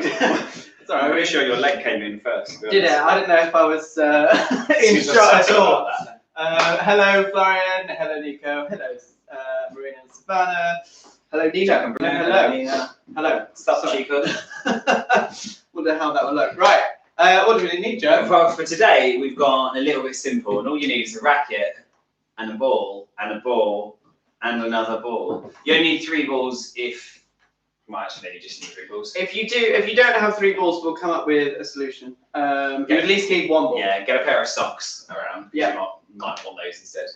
joke. Sorry, I'm pretty sure your leg came in first. Did it? I didn't know if I was in shot at all. Hello, Florian. Hello, Nico. Hello, Marina and Savannah. Hello, Nina. Hello. Hello. Stop, Chico. Wonder how that would look. Right. What do we need, Joe? Well, for today, we've gone a little bit simple, and all you need is a racket and a ball and a ball and another ball. You only need 3 balls if. Well, actually, you just need 3 balls. If you don't have 3 balls, we'll come up with a solution. You at least need 1 ball. Yeah, get a pair of socks around. Yeah. You might want those instead.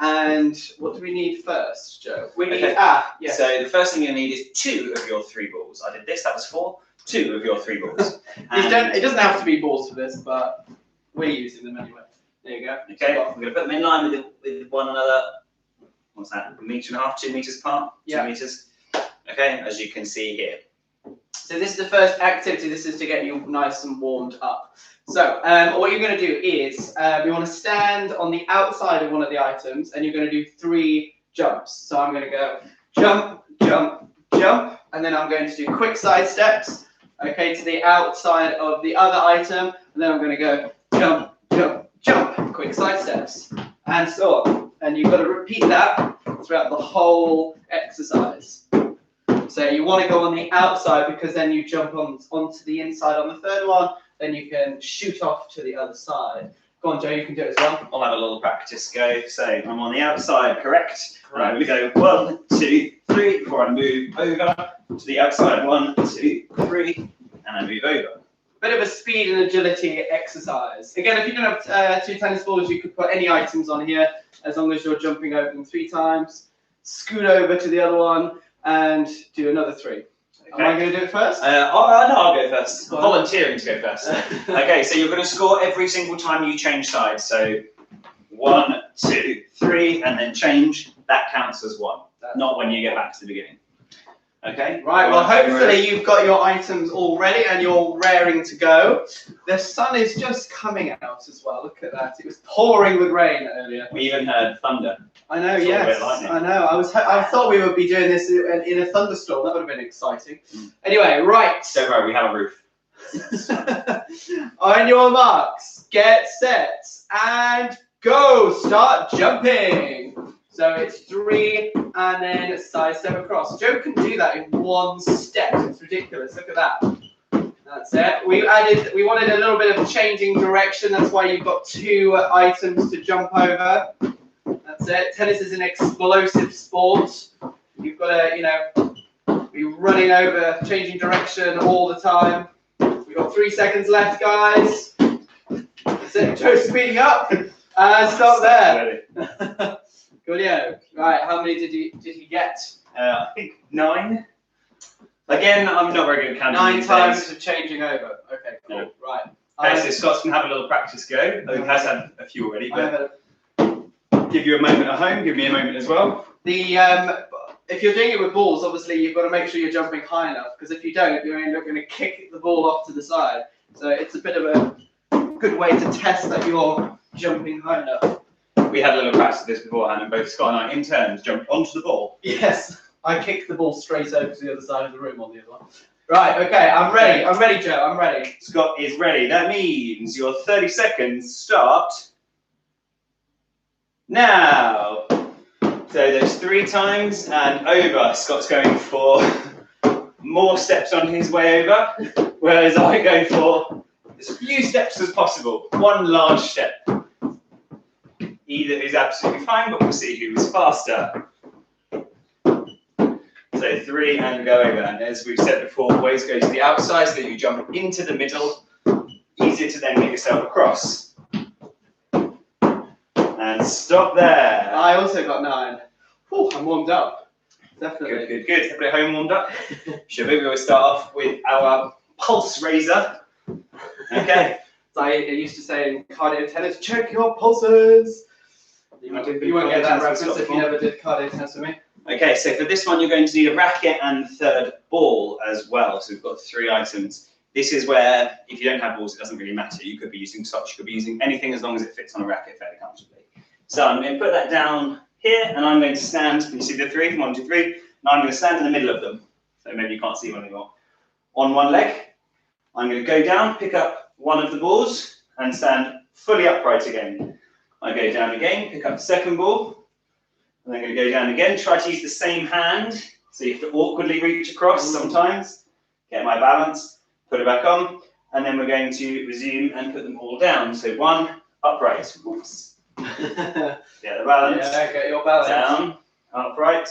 And what do we need first, Joe? We need yes. So the first thing you need is 2 of your 3 balls. I did this. That was 4. 2 of your 3 balls. It doesn't have to be balls for this, but we're using them anyway. There you go. Okay. I'm going to put them in line with one another. What's that? 1.5 meters, 2 meters apart. 2 meters. Okay, as you can see here. So this is the first activity. This is to get you nice and warmed up. So what you're going to do is we want to stand on the outside of one of the items, and you're going to do 3 jumps. So I'm going to go jump, jump, jump, and then I'm going to do quick side steps, okay, to the outside of the other item, and then I'm going to go jump, jump, jump, quick side steps, and so on. And you've got to repeat that throughout the whole exercise. So you want to go on the outside because then you jump onto the inside on the 3rd one, then you can shoot off to the other side. Go on, Joe, you can do it as well. I'll have a little practice go. So I'm on the outside, correct? Right, we go 1, 2, 3 before I move over to the outside. 1, 2, 3, and I move over. Bit of a speed and agility exercise. Again, if you don't have 2 tennis balls, you could put any items on here as long as you're jumping over them 3 times. Scoot over to the other one and do another 3. Okay. Am I going to do it first? No, I'll go first. I'm volunteering to go first. Okay, so you're going to score every single time you change sides. So 1, 2, 3, and then change. That counts as 1. Not when you get back to the beginning. Okay. Right. Well, hopefully you've got your items all ready and you're raring to go. The sun is just coming out as well. Look at that. It was pouring with rain earlier. We even heard thunder. I know. Yes. I know. I thought we would be doing this in a thunderstorm. That would have been exciting. Anyway, right. Don't worry. We have a roof. On your marks, get set, and go. Start jumping. So it's 3 and then side step across. Joe can do that in 1 step. It's ridiculous. Look at that. That's it. We wanted a little bit of changing direction. That's why you've got 2 items to jump over. That's it. Tennis is an explosive sport. You've got to, be running over, changing direction all the time. We've got 3 seconds left, guys. That's it. Joe's speeding up. And stop there. Coolio. Right, how many did he get? I think 9. Again, I'm not very good at counting. 9 times of changing over. Okay, cool. No. Right. Okay, so Scott's going to have a little practice go. He has had a few already, but give you a moment at home. Give me a moment as well. If you're doing it with balls, obviously you've got to make sure you're jumping high enough, because if you don't, you're going to kick the ball off to the side. So it's a bit of a good way to test that you're jumping high enough. We had a little practice of this beforehand, and both Scott and I, in turns, jumped onto the ball. Yes, I kicked the ball straight over to the other side of the room on the other one. Right, okay, I'm ready. I'm ready, Joe. I'm ready. Scott is ready. That means your 30 seconds start now. So there's 3 times and over. Scott's going for more steps on his way over, whereas I go for as few steps as possible. 1 large step. Either is absolutely fine, but we'll see who is faster. So 3 and go over. And as we've said before, always go to the outside so that you jump into the middle. Easier to then get yourself across. And stop there. I also got 9. Whew, I'm warmed up. Definitely. Good, good, good. Everybody at home warmed up? Should we always start off with our pulse raiser? Okay. So I used to say in cardio tennis, check your pulses. You won't get that reference if you never did cardio tennis with me. Okay, so for this one, you're going to need a racket and 3rd ball as well. So we've got 3 items. This is where, if you don't have balls, it doesn't really matter. You could be using socks, you could be using anything as long as it fits on a racket fairly comfortably. So I'm going to put that down here, and I'm going to stand. Can you see the 3? 1, 2, 3. Now I'm going to stand in the middle of them. So maybe you can't see one anymore. on one leg. I'm going to go down, pick up one of the balls, and stand fully upright again. I go down again, pick up the second ball, and I'm going to go down again. Try to use the same hand, so you have to awkwardly reach across sometimes. Get my balance, put it back on, and then we're going to resume and put them all down. So one, upright. Oops. Get the balance. Yeah, get your balance. Down, upright.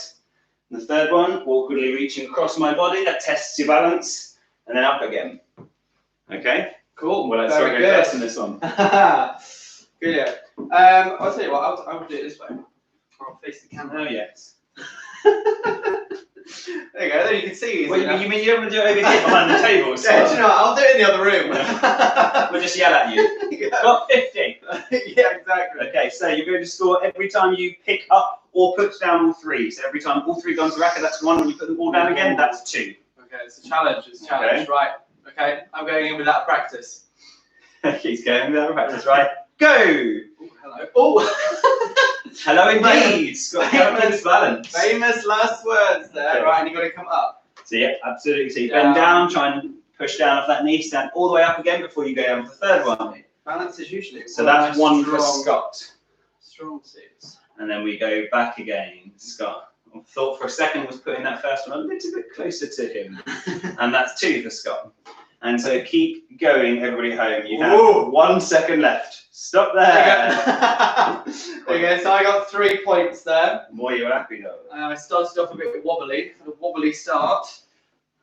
And the third one, awkwardly reaching across my body. That tests your balance. And then up again. Okay? Cool. Well, let's go first in this one. Good. I'll tell you what, I'll do it this way. I'll face the camera. Oh, yes. There you go, there you can see. Well, you mean you don't want to do it over here behind the table? So Yeah, do you know what, I'll do it in the other room. we'll just yell at you. Yeah. Got 50. Yeah, exactly. Okay, so you're going to score every time you pick up or put down all three. So every time all three go onto the racket, that's one. When you put them all down again, that's two. Okay, it's a challenge. Okay. Right. Okay, I'm going in without practice. He's going without practice, right? Go! Ooh, hello. Oh! Hello indeed. Got famous balance. Famous last words there. Okay. Right, and you've got to come up. So yeah, absolutely. So you bend down, try and push down off that knee, stand all the way up again before you go down to the third one. Balance is usually So that's one for Scott. Strong suits. And then we go back again. Scott. I thought for a second was putting that first one a little bit closer to him. And that's two for Scott. And so keep going, everybody home. You have 1 second left. Stop there. There you go. So I got 3 points there. More you're happy though. I started off a bit wobbly, a wobbly start,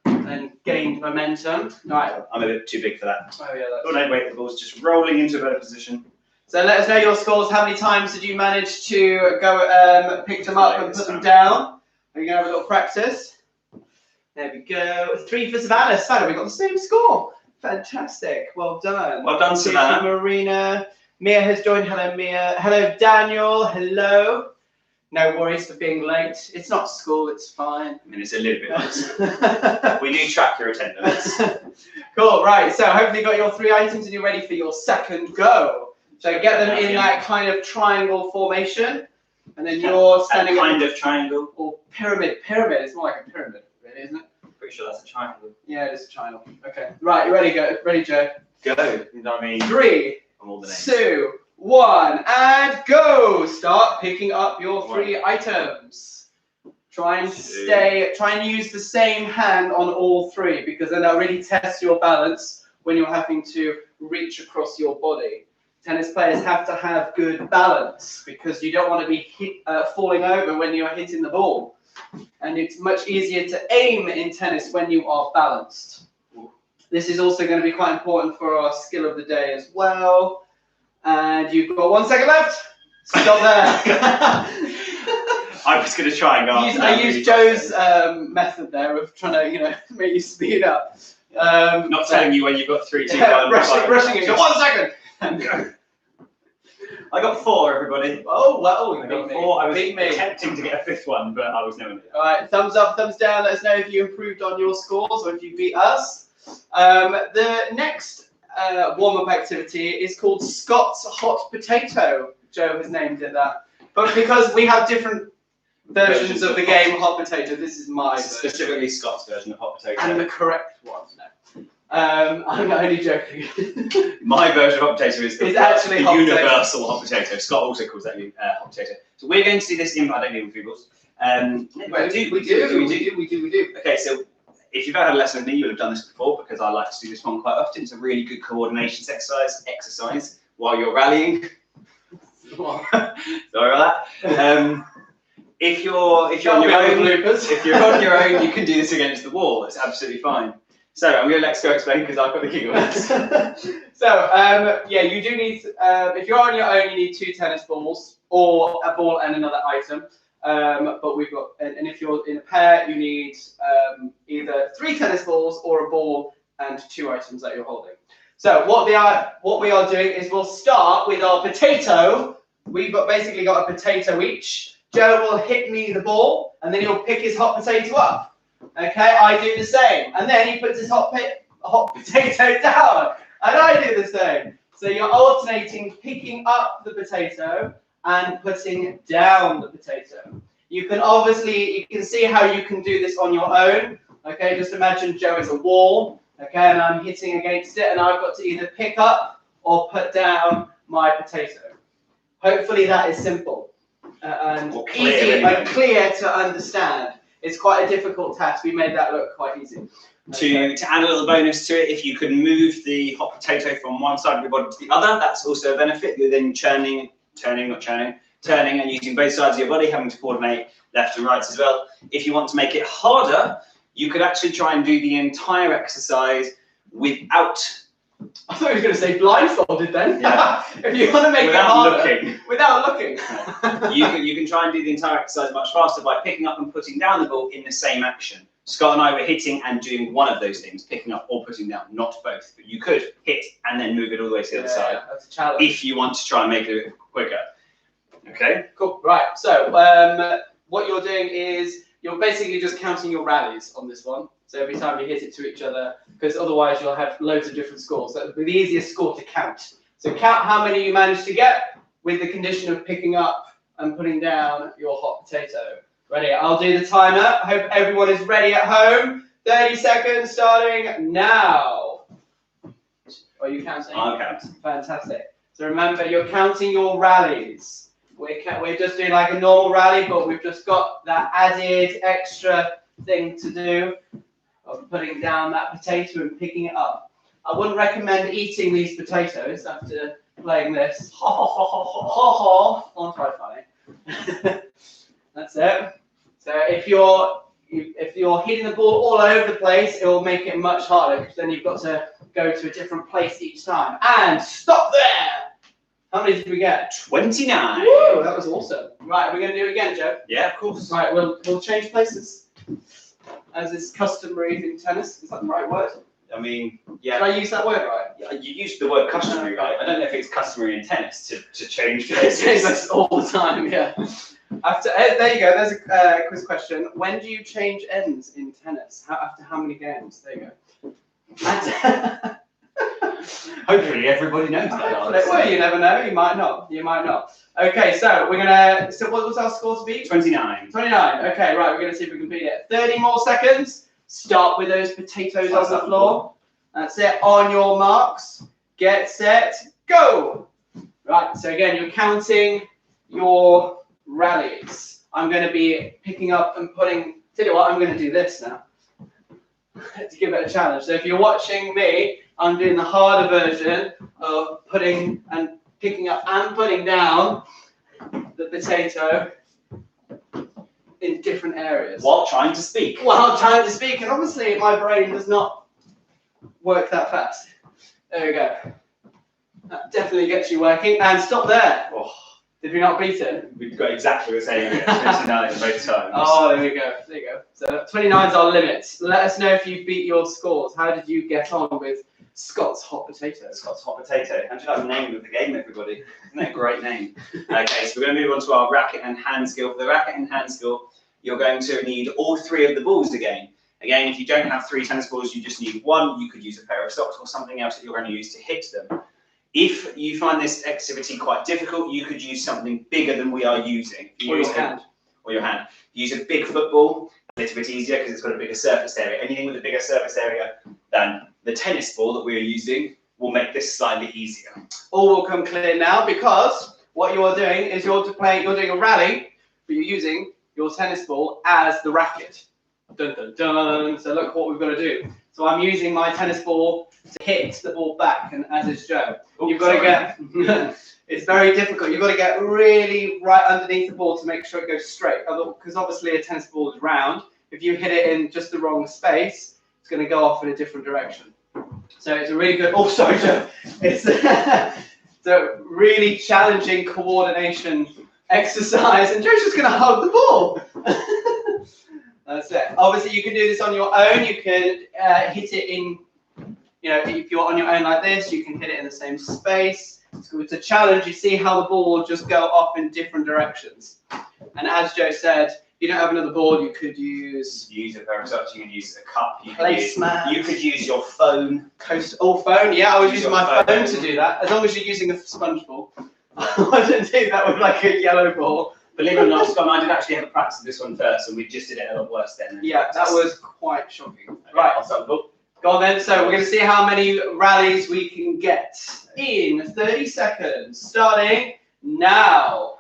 and gained momentum. Right. I'm a bit too big for that. Oh yeah. Oh, don't wait, the ball's just rolling into a better position. So let us know your scores. How many times did you manage to go pick them up and put them down? Are you going to have a little practice? There we go. 3 for Savannah. Savannah, we got the same score. Fantastic. Well done. Well done, Savannah. Marina. Mia has joined. Hello, Mia. Hello, Daniel. Hello. No worries for being late. It's not school. It's fine. I mean, it's a little bit nice. We do track your attendance. Cool. Right. So hopefully you got your 3 items and you're ready for your second go. So get them in that kind of triangle formation, and then you're standing. A kind of triangle. Or pyramid. Pyramid. It's more like a pyramid, really, isn't it? Pretty sure that's a triangle. Yeah, it is a triangle. Okay. Right. You ready? Go. Ready, Joe? Go. You know what I mean? 3, All the names. 2, 1, and go! Start picking up your 3 items. Try and use the same hand on all 3, because then that really tests your balance when you're having to reach across your body. Tennis players have to have good balance because you don't want to be falling over when you're hitting the ball. And it's much easier to aim in tennis when you are balanced. This is also going to be quite important for our skill of the day as well. And you've got 1 second left. Stop there. I was going to try and go. I used Joe's method there of trying to, make you speed up. Not telling you when you've got 3, 2, 1. Rushing into 1 second. And go. I got 4, everybody. Oh, well, I got 4. I was attempting to get a 5th one, but I was nowhere near. All right, thumbs up, thumbs down. Let us know if you improved on your scores or if you beat us. The next warm-up activity is called Scott's Hot Potato. Joe has named it that. But because we have different versions of the game Hot Potato, this is my version. Specifically Scott's version of Hot Potato. And the correct one. No. I'm only joking. My version of Hot Potato is the hot universal potato. Hot Potato. Scott also calls that Hot Potato. So we're going to do this in, I don't need food. We do. Okay, so if you've had a lesson with me, you'll have done this before because I like to do this one quite often. It's a really good coordination exercise while you're rallying. Sorry about that. If you're on your own, you can do this against the wall. It's absolutely fine. So I'm going to let Scott explain because I've got the giggles. So you do need. If you're on your own, you need 2 tennis balls or a ball and another item. But we've got, and if you're in a pair, you need either 3 tennis balls or a ball and 2 items that you're holding. So what we are doing is we'll start with our potato. We've basically got a potato each. Joe will hit me the ball, and then he'll pick his hot potato up. Okay, I do the same, and then he puts his hot potato down, and I do the same. So you're alternating picking up the potato and putting down the potato. You can see how you can do this on your own. Okay, just imagine Joe is a wall. Okay, and I'm hitting against it, and I've got to either pick up or put down my potato. Hopefully that is simple and easy and clear to understand. It's quite a difficult task. We made that look quite easy. Okay. To add a little bonus to it, if you can move the hot potato from one side of your body to the other, that's also a benefit. You're then turning and using both sides of your body, having to coordinate left and right as well. If you want to make it harder, you could actually try and do the entire exercise without... I thought you were going to say blindfolded then. Yeah. If you want to make without it harder, looking. Without looking. You can try and do the entire exercise much faster by picking up and putting down the ball in the same action. Scott and I were hitting and doing one of those things, picking up or putting down, not both. But you could hit and then move it all the way to the other side. That's a challenge. If you want to try and make it quicker. Okay? Cool. Right. So what you're doing is you're basically just counting your rallies on this one. So every time you hit it to each other, because otherwise you'll have loads of different scores. That would be the easiest score to count. So count how many you managed to get with the condition of picking up and putting down your hot potato. Ready? I'll do the timer. I hope everyone is ready at home. 30 seconds starting now. Are you counting? I'll count. Fantastic. So remember, you're counting your rallies. We're just doing like a normal rally, but we've just got that added extra thing to do of putting down that potato and picking it up. I wouldn't recommend eating these potatoes after playing this. Ha ha ha ha ha ha. I'll try funny. That's it. So if you're hitting the ball all over the place, it will make it much harder because then you've got to go to a different place each time. And stop there. How many did we get? 29. Woo, that was awesome. Right, we're going to do it again, Joe. Yeah, of course. Right, we'll change places, as is customary in tennis. Is that the right word? I mean, yeah. Did I use that word right? Yeah, you used the word customary, right? I don't know if it's customary in tennis to change It says places. all the time, yeah. There you go. There's a quiz question. When do you change ends in tennis? After how many games? There you go. Hopefully everybody knows that. Well, you never know. You might not. You might not. Okay, so we're gonna. So what was our score to be? 29. 29. Okay, right. We're gonna see if we can beat it. 30 more seconds. Start with those potatoes on the floor. That's it. On your marks. Get set. Go. Right. So again, you're counting your rallies. I'm going to be picking up and putting. Tell you what, I'm going to do this now to give it a challenge. So if you're watching me, I'm doing the harder version of putting and picking up and putting down the potato in different areas. While trying to speak. While trying to speak, and obviously my brain does not work that fast. There we go. That definitely gets you working. And stop there. Oh. Did we not beat it? We've got exactly the same 29 both times. Oh, there we go. There you go. So 29 is our limit. Let us know if you beat your scores. How did you get on with Scott's hot potato? Scott's hot potato. How do you like the name of the game, everybody? Isn't that a great name? Okay, so we're going to move on to our racket and hand skill. For the racket and hand skill, you're going to need all three of the balls again. Again, if you don't have 3 tennis balls, you just need 1. You could use a pair of socks or something else that you're going to use to hit them. If you find this activity quite difficult, you could use something bigger than we are using. Or your hand. Or your hand. Use a big football, a little bit easier because it's got a bigger surface area. Anything with a bigger surface area than the tennis ball that we are using will make this slightly easier. All will come clear now because what you're doing is you're doing a rally, but you're using your tennis ball as the racket. Dun, dun, dun. So look what we've got to do. So I'm using my tennis ball to hit the ball back, and as is Joe. You've got to get, it's very difficult. You've got to get really right underneath the ball to make sure it goes straight. Because obviously a tennis ball is round. If you hit it in just the wrong space, it's going to go off in a different direction. So it's a really good, oh sorry Joe. It's a really challenging coordination exercise, and Joe's just going to hug the ball. That's it. Obviously, you can do this on your own. You could hit it in, you know, if you're on your own like this, you can hit it in the same space. So it's a challenge. You see how the ball will just go off in different directions. And as Joe said, if you don't have another ball, you could use a pair of socks. You could use a cup. You could use your phone. Phone. Yeah, I was using my phone to do that. As long as you're using a sponge ball. I wouldn't do that with like a yellow ball. Believe it or not, Scott and I did actually have a practice of this one first, and we just did it a lot worse then. Yeah, that was quite shocking. Okay, Right, I'll start the ball. go on then. So we're going to see how many rallies we can get in 30 seconds, starting now.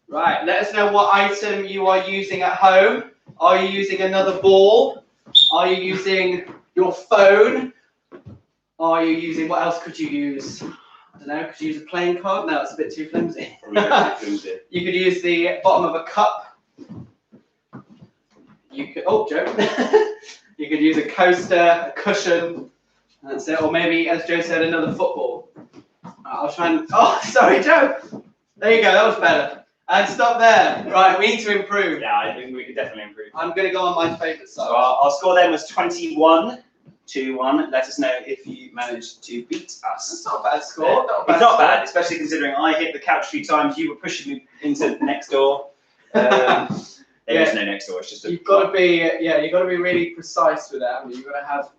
Right, let us know what item you are using at home. Are you using another ball? Are you using your phone? Are you using, what else could you use? I don't know, could you use a playing card? No, it's a bit too flimsy. You could use the bottom of a cup. You could, oh, Joe. You could use a coaster, a cushion, that's it. Or maybe, as Joe said, another football. I'll try and, oh, sorry, Joe. There you go, that was better. And stop there. Right, we need to improve. Yeah, I think we could definitely improve. I'm going to go on my favourite side. So our score then was 21-1. Let us know if you managed to beat us. That's not a bad score. It's not bad, especially considering I hit the couch 3 times. You were pushing me into next door. There is no next door. It's just a. You've got to be, you've got to be really precise with that. You've got to have,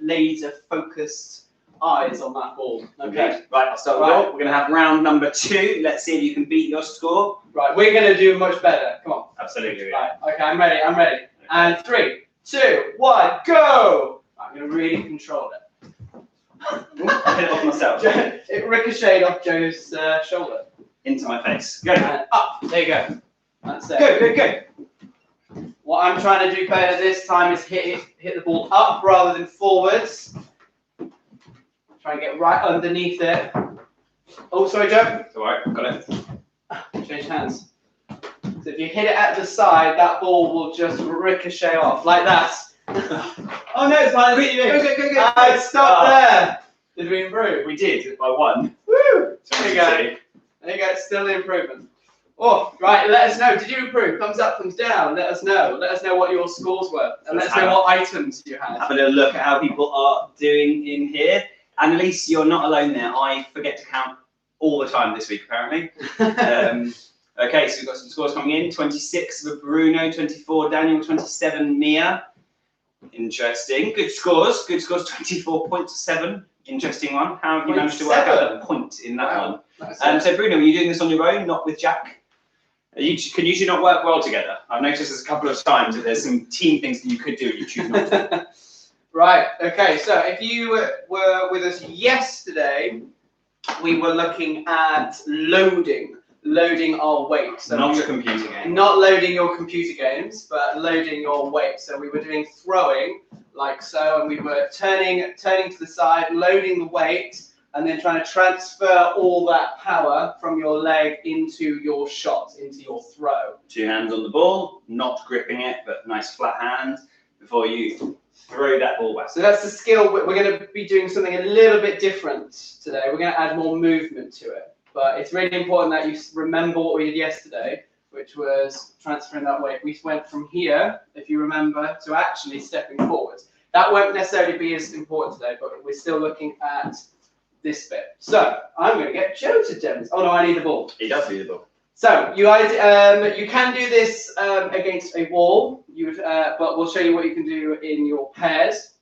laser focused eyes on that ball. Okay. Right, I'll start with We're going to have round number 2. Let's see if you can beat your score. Right, we're going to do much better. Come on. Absolutely. Right. Okay, I'm ready. Okay. And 3, 2, 1, go. I'm going to really control it. I hit it off myself. It ricocheted off Joe's shoulder. Into my face. Go. And up. There you go. That's it. Go. What I'm trying to do better this time is hit the ball up rather than forwards. Try and get right underneath it. Oh, sorry, Joe. It's alright, got it. Change hands. So if you hit it at the side, that ball will just ricochet off like that. Oh no, it's fine. Go. And stop there. Did we improve? We did by 1. Woo! There you go. There you go. Still an improvement. Oh, right. Let us know. Did you improve? Thumbs up, thumbs down. Let us know. Let us know what your scores were, and let us know what items you had. Have a little look at how people are doing in here. Annalise, you're not alone there. I forget to count all the time this week, apparently. Okay, so we've got some scores coming in. 26 for Bruno, 24 Daniel, 27 Mia. Interesting. Good scores. 24.7. Interesting one. How have you managed to work out a point in that one? So Bruno, were you doing this on your own, not with Jack? You can usually not work well together. I've noticed this a couple of times that there's some team things that you could do, you choose not to. Right, okay, so if you were with us yesterday, we were looking at loading our weight. So not a computer game. Not loading your computer games, but loading your weight. So we were doing throwing, like so, and we were turning to the side, loading the weight, and then trying to transfer all that power from your leg into your shot, into your throw. 2 hands on the ball, not gripping it, but nice flat hand before you throw that ball back. So that's the skill. We're going to be doing something a little bit different today. We're going to add more movement to it. But it's really important that you remember what we did yesterday, which was transferring that weight. We went from here, if you remember, to actually stepping forwards. That won't necessarily be as important today, but we're still looking at this bit. So I'm going to get Joe to demonstrate. Oh no, I need the ball. He does need the ball. So you guys, you can do this against a wall, but we'll show you what you can do in your pairs.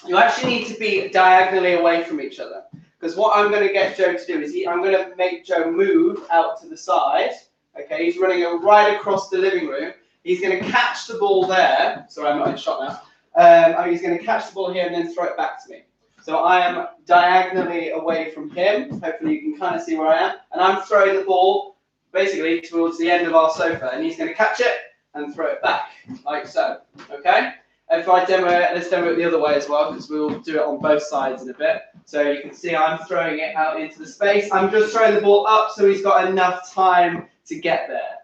You actually need to be diagonally away from each other, because what I'm going to get Joe to do is I'm going to make Joe move out to the side. Okay, he's running right across the living room. He's going to catch the ball there. Sorry, I'm not in shot now. He's going to catch the ball here and then throw it back to me. So I am diagonally away from him. Hopefully you can kind of see where I am. And I'm throwing the ball basically towards the end of our sofa, and he's going to catch it and throw it back, like so. Okay? If I demo it, let's demo it the other way as well, because we'll do it on both sides in a bit. So you can see I'm throwing it out into the space. I'm just throwing the ball up so he's got enough time to get there.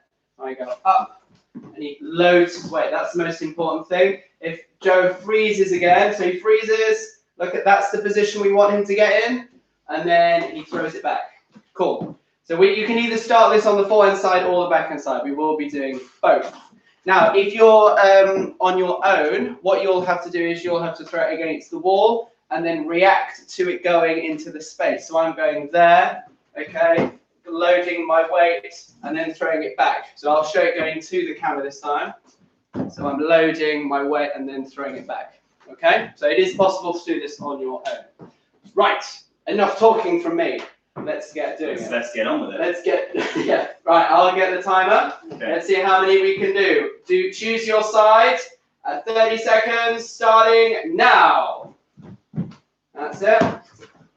I go up, and he loads his weight. That's the most important thing. If Joe freezes again, so he freezes, look at that's the position we want him to get in, and then he throws it back. Cool. So you can either start this on the forehand side or the backhand side. We will be doing both. Now, if you're on your own, what you'll have to do is you'll have to throw it against the wall and then react to it going into the space. So I'm going there, okay, loading my weight and then throwing it back. So I'll show it going to the camera this time. So I'm loading my weight and then throwing it back, okay? So it is possible to do this on your own. Right, enough talking from me. let's get doing it. Let's get on with it. Let's get, yeah, right, I'll get the timer. Okay. Let's see how many we can do. Choose your side at 30 seconds, starting now. That's it.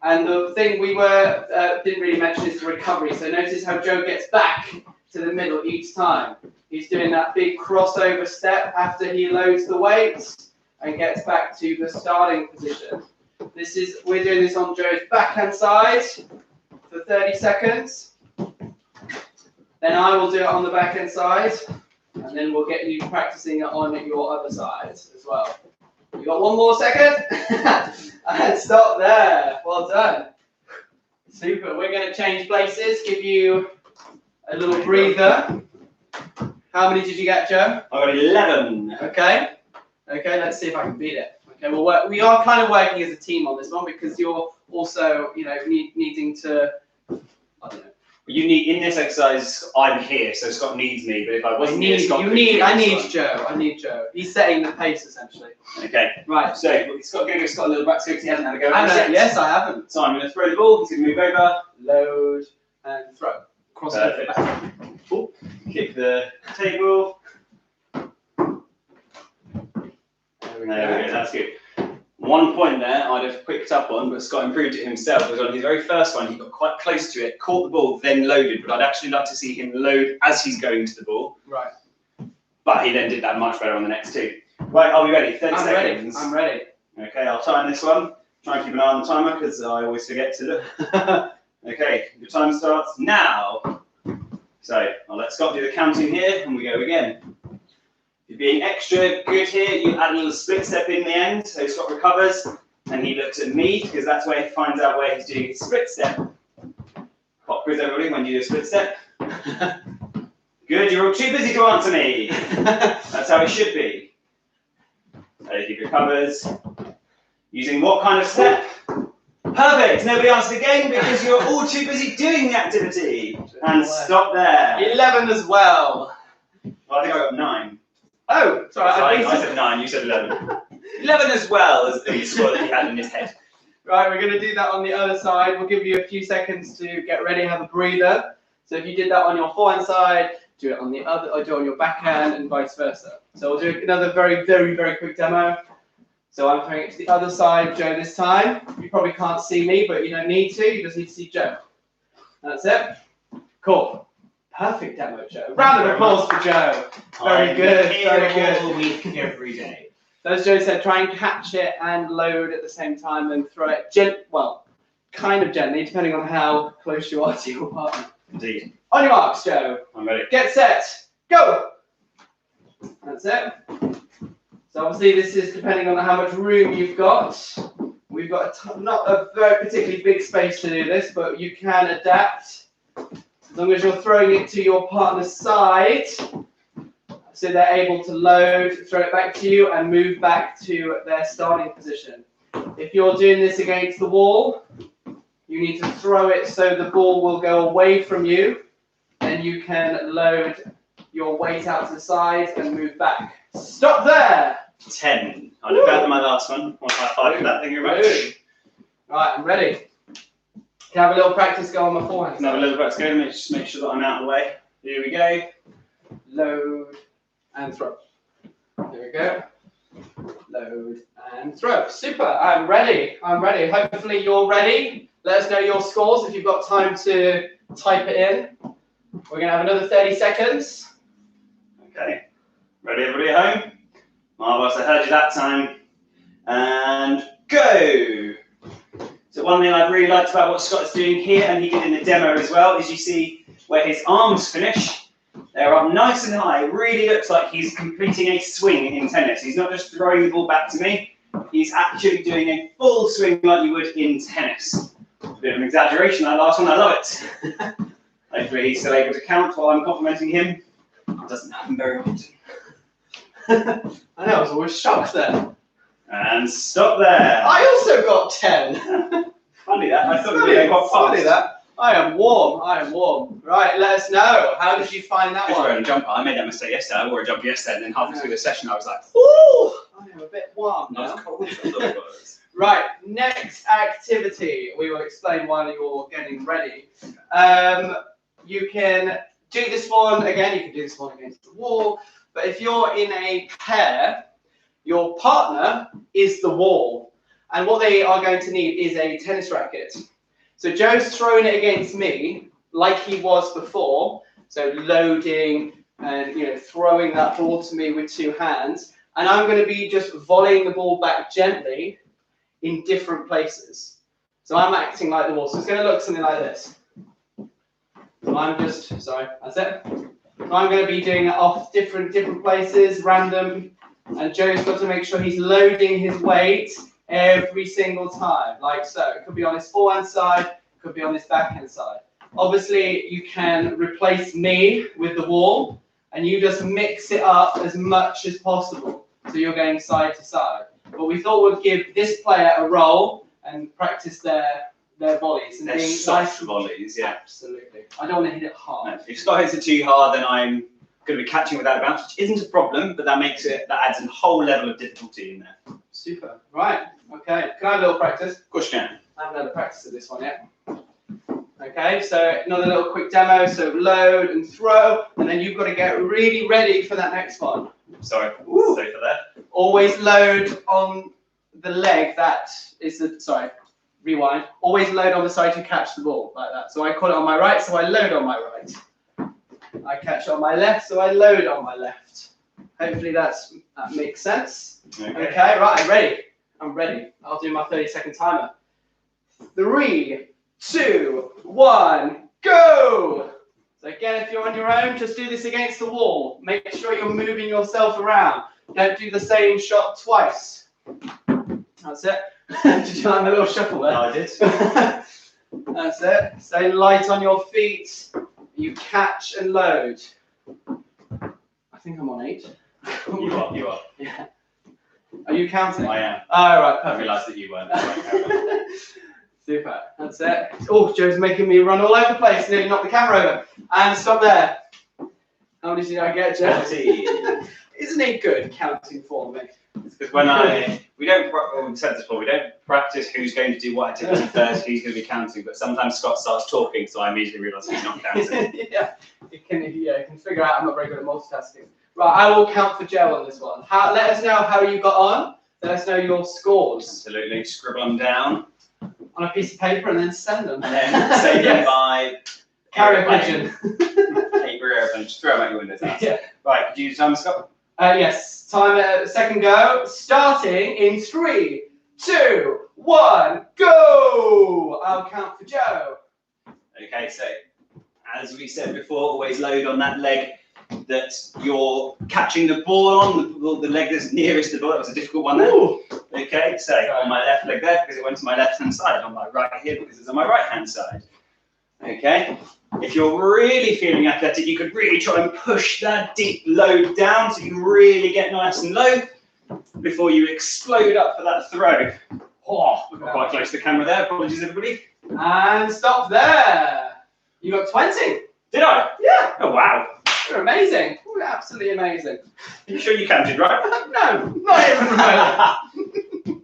And the thing we didn't really mention is the recovery. So notice how Joe gets back to the middle each time. He's doing that big crossover step after he loads the weights and gets back to the starting position. We're doing this on Joe's backhand side for 30 seconds. Then I will do it on the backhand side, and then we'll get you practicing it on your other side as well. You got 1 more second? And stop there. Well done. Super. We're going to change places, give you a little breather. How many did you get, Joe? I got 11. Okay. Okay, let's see if I can beat it. Okay, we are kind of working as a team on this one because you're also, needing to, I don't know. You need, in this exercise, I'm here, so Scott needs me, but if I wasn't here, Scott I need Joe. He's setting the pace, essentially. Okay. Right. So, Scott, going to give Scott a little practice because he hasn't had a go. Yes, I haven't. So I'm going to throw the ball, he's going to move over, load, and throw. Cross over back. Cool. Kick the table. There we go, that's good. 1 point there I'd have picked up on, but Scott improved it himself, was on his very first one, he got quite close to it, caught the ball, then loaded, but I'd actually like to see him load as he's going to the ball. Right. But he then did that much better on the next two. Right, are we ready? 30 seconds. I'm ready. Okay, I'll time this one. Try and keep an eye on the timer because I always forget to look. Okay, your time starts now. So I'll let Scott do the counting here and we go again. If you're being extra good here, you add a little split step in the end, so Scott recovers and he looks at me because that's where he finds out where he's doing his split step. Pop quiz everybody when you do a split step. Good, you're all too busy to answer me. That's how it should be. So he recovers. Using what kind of step? Perfect! Nobody answered again because you're all too busy doing the activity. And stop there. 11 as well. Well, I think I got 9. Oh, sorry. I said 9, you said 11. 11 as well as the score that he had in his head. Right, we're going to do that on the other side. We'll give you a few seconds to get ready, have a breather. So if you did that on your forehand side, do it on the other, or do it on your backhand and vice versa. So we'll do another very, very, very quick demo. So I'm throwing it to the other side, Joe, this time. You probably can't see me, but you don't need to. You just need to see Joe. That's it. Cool. Perfect demo, Joe. Round of applause for Joe. Very good. Very good. All week, every day. So as Joe said, try and catch it and load at the same time and throw it kind of gently, depending on how close you are to your partner. Indeed. On your marks, Joe. I'm ready. Get set. Go. That's it. So obviously this is depending on how much room you've got. We've got not a very particularly big space to do this, but you can adapt. As long as you're throwing it to your partner's side, so they're able to load, throw it back to you, and move back to their starting position. If you're doing this against the wall, you need to throw it so the ball will go away from you. Then you can load your weight out to the side and move back. Stop there! 10. I did better than my last one. One high five for that, thank you very much. Right, I'm ready. Can I have a little practice go on my forehand? Can I have a little practice go? Just make sure that I'm out of the way. Here we go. Load and throw. Here we go. Load and throw. Super, I'm ready. I'm ready. Hopefully you're ready. Let us know your scores if you've got time to type it in. We're going to have another 30 seconds. Okay. Ready, everybody at home? Marvellous, I heard you that time. And go! So one thing I really liked about what Scott's doing here, and he did in the demo as well, is you see where his arms finish. They're up nice and high. It really looks like he's completing a swing in tennis. He's not just throwing the ball back to me. He's actually doing a full swing like you would in tennis. A bit of an exaggeration, that last one, I love it. Hopefully he's still able to count while I'm complimenting him. It doesn't happen very often. I know, I was always shocked there. And stop there. I also got 10. Funny that. I thought we were going quite fast. Funny that. I am warm. I am warm. Right, let us know. How did you find that Just one? wearing a jumper. I made that mistake yesterday. I wore a jumper yesterday, and then halfway through the session, I was like, ooh, I am a bit warm I was now. cold. I thought it was. Right, next activity. We will explain while you're getting ready. You can do this one again. You can do this one against the wall. But if you're in a pair, your partner is the wall. And what they are going to need is a tennis racket. So Joe's throwing it against me like he was before. So loading and throwing that ball to me with two hands. And I'm going to be just volleying the ball back gently in different places. So I'm acting like the wall. So it's going to look something like this. So I'm just, sorry, that's it. So I'm going to be doing it off different places, random. And Joe's got to make sure he's loading his weight every single time, like so. It could be on his forehand side, it could be on his backhand side. Obviously, you can replace me with the wall, and you just mix it up as much as possible. So you're going side to side. But we thought we'd give this player a roll and practice their volleys. And they're being soft nice. volleys, yeah. Absolutely. I don't want to hit it hard. No, if Scott hits it too hard, then I'm going to be catching without a bounce, which isn't a problem, but that adds a whole level of difficulty in there. Super. Right. Okay. Can I have a little practice? Of course you can. I haven't had a practice of this one yet. Okay, so another little quick demo. So load and throw, and then you've got to get really ready for that next one. Sorry. Ooh. Sorry for that. Always load on the leg that is the, sorry, rewind. Always load on the side you catch the ball, like that. So I caught it on my right, so I load on my right. I catch it on my left, so I load on my left. Hopefully that makes sense. Okay, right, I'm ready. I'm ready. I'll do my 30-second timer. 3, 2, 1, go! So again, if you're on your own, just do this against the wall. Make sure you're moving yourself around. Don't do the same shot twice. That's it. Did you like a little shuffle there? No, I did. That's it. Stay light on your feet. You catch and load. I think I'm on 8. You are. Yeah. Are you counting? I am. Oh, right, perfect. I realised that you weren't. Super. That's it. Oh, Joe's making me run all over the place. Nearly knocked the camera over. And stop there. How many did I get, Joe? 40. Isn't it good counting for me? Because when we don't practice who's going to do what activity first, who's going to be counting, but sometimes Scott starts talking, so I immediately realise he's not counting. Yeah, you can figure out I'm not very good at multitasking. Right, I will count for Joe on this one. Let us know how you got on. Let us know your scores. Absolutely. Scribble them down on a piece of paper and then send them. And then save them by carrier pigeon. Paper airplane. Just throw them out your window. Yeah. Right, do you use time, Scott? Yes. Time second go. Starting in 3, 2, 1, go! I'll count for Joe. Okay, so as we said before, always load on that leg that you're catching the ball on, the leg that's nearest the ball. That was a difficult one there. Ooh. Okay, so on my left leg there because it went to my left hand side, on my right here because it's on my right hand side. Okay, if you're really feeling athletic, you could really try and push that deep load down so you really get nice and low before you explode up for that throw. Oh, we got quite close to the camera there. Apologies, everybody. And stop there. You got 20. Did I? Yeah. Oh, wow. You're amazing. You're absolutely amazing. Are you sure you counted, right? No, not even remotely.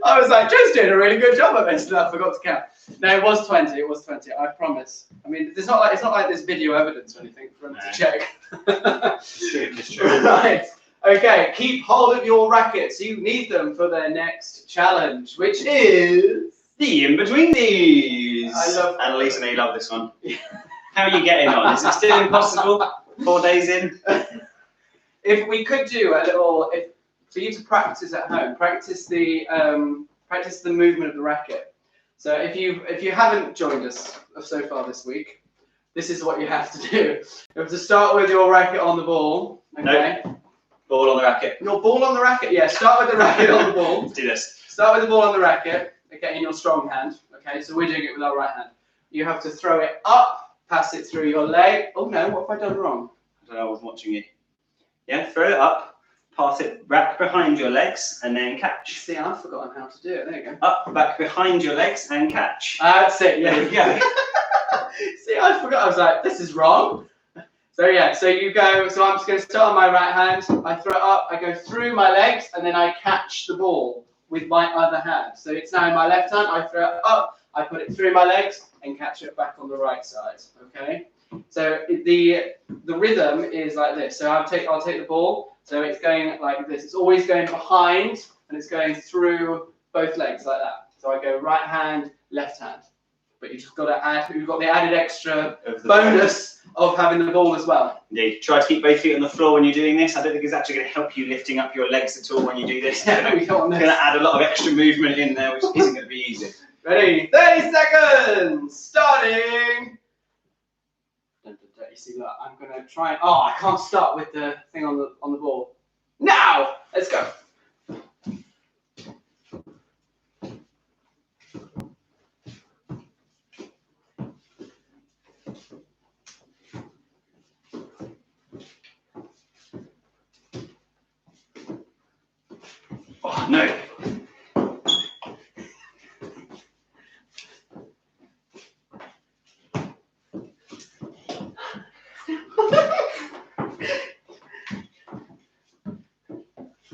I was like, Joe's doing a really good job of this, and I forgot to count. No, it was 20. It was 20. I promise. I mean, it's not like there's video evidence or anything for them to check. It's true. Right. Okay. Keep hold of your rackets. You need them for their next challenge, which is the in-betweenies. I love Annalise, I know you love this one. How are you getting on? Is it still impossible? 4 days in? If we could do a little, for you to practice at home, practice the movement of the racket. So if you haven't joined us so far this week, this is what you have to do. You have to start with your racket on the ball. Okay. Nope. Ball on the racket. Your ball on the racket. Yeah. Start with the racket on the ball. Let's do this. Start with the ball on the racket. Okay, in your strong hand. Okay. So we're doing it with our right hand. You have to throw it up, pass it through your leg. Oh no! What have I done wrong? I don't know. I was watching you. Yeah. Throw it up. Pass it back behind your legs and then catch. See, I've forgotten how to do it. There you go. Up, back behind your legs and catch. That's it. Yeah. There we go. See, I forgot. I was like, this is wrong. So yeah, so you go. So I'm just going to start on my right hand. I throw it up. I go through my legs and then I catch the ball. with my other hand. So it's now in my left hand, I throw it up, I put it through my legs and catch it back on the right side, okay? So the rhythm is like this. So I'll take the ball, so it's going like this. It's always going behind and it's going through both legs like that. So I go right hand, left hand. But you've just got to add, you've got the added extra bonus of having the ball as well. Indeed. Try to keep both feet on the floor when you're doing this. I don't think it's actually going to help you lifting up your legs at all when you do this. Yeah, it's going to add a lot of extra movement in there, which isn't going to be easy. Ready? 30 seconds! Starting! You see that? I'm going to try and... Oh, I can't start with the thing on the ball. Now! Let's go. Oh, no.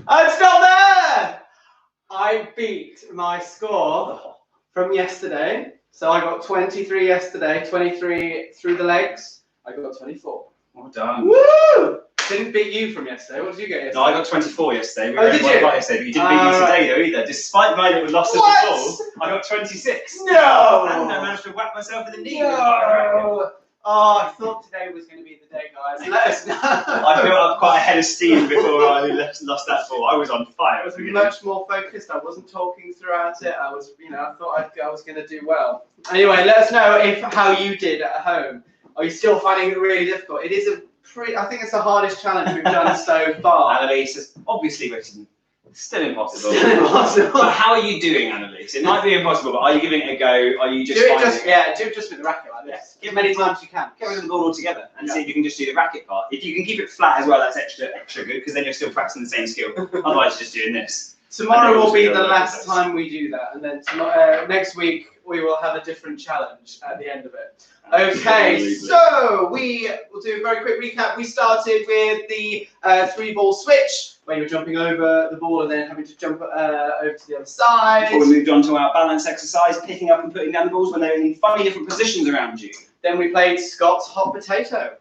I'm still there! I beat my score from yesterday. So I got 23 yesterday, 23 through the legs. I got 24. Well done. Woo! Didn't beat you from yesterday. What did you get yesterday? No, I got 24 yesterday. We Oh, did you? Yesterday, but you didn't beat me today though either. Despite my little loss of the ball, I got 26. No! And I managed to whack myself in the knee. No! Oh, I thought today was going to be the day, guys. Let us know. I built up quite a head of steam before I lost that ball. I was on fire. I was much more focused. I wasn't talking throughout it. I was, I thought I was going to do well. Anyway, let us know how you did at home. Are you still finding it really difficult? It is I think it's the hardest challenge we've done so far. Annalise has obviously written. Still impossible. Still impossible. But how are you doing, Annalise? It might be impossible, but are you giving it a go? Are you just do it just with the racket like this. Give many times you can. Get rid of the ball altogether and see if you can just do the racket part. If you can keep it flat as well, that's extra good because then you're still practicing the same skill. Otherwise, you're just doing this. Tomorrow will be the last time we do that, and then next week we will have a different challenge at the end of it. Okay, so we will do a very quick recap. We started with the 3-ball switch, where you're jumping over the ball and then having to jump over to the other side. Before we moved on to our balance exercise, picking up and putting down the balls when they're in funny different positions around you. Then we played Scott's hot potato.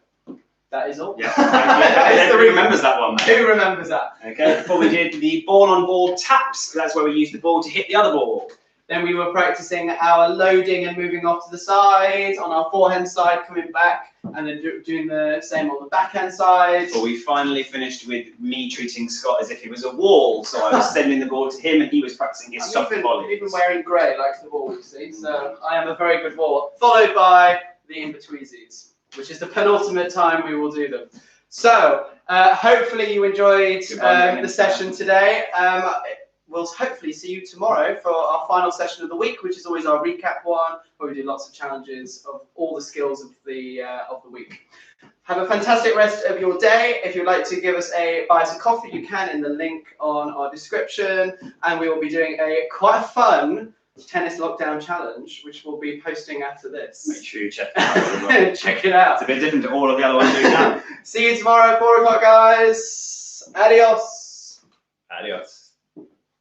That is all. Yeah. Who remembers that one? Mate? Who remembers that? Okay. Before we did the ball-on-ball taps, that's where we used the ball to hit the other ball. Then we were practicing our loading and moving off to the side, on our forehand side, coming back, and then doing the same on the backhand side. But we finally finished with me treating Scott as if he was a wall. So I was sending the ball to him and he was practicing his soft volley. Even wearing grey like the wall, you see. So I am a very good wall. Followed by the in-betweezies, which is the penultimate time we will do them. So hopefully you enjoyed the session today. We'll hopefully see you tomorrow for our final session of the week, which is always our recap one, where we do lots of challenges of all the skills of the week. Have a fantastic rest of your day. If you'd like to give us buy us a coffee, you can in the link on our description. And we will be doing a quite fun tennis lockdown challenge, which we'll be posting after this. Make sure you check it out as well. Check it out. It's a bit different to all of the other ones we've done. See you tomorrow at 4 o'clock, guys. Adios. Adios.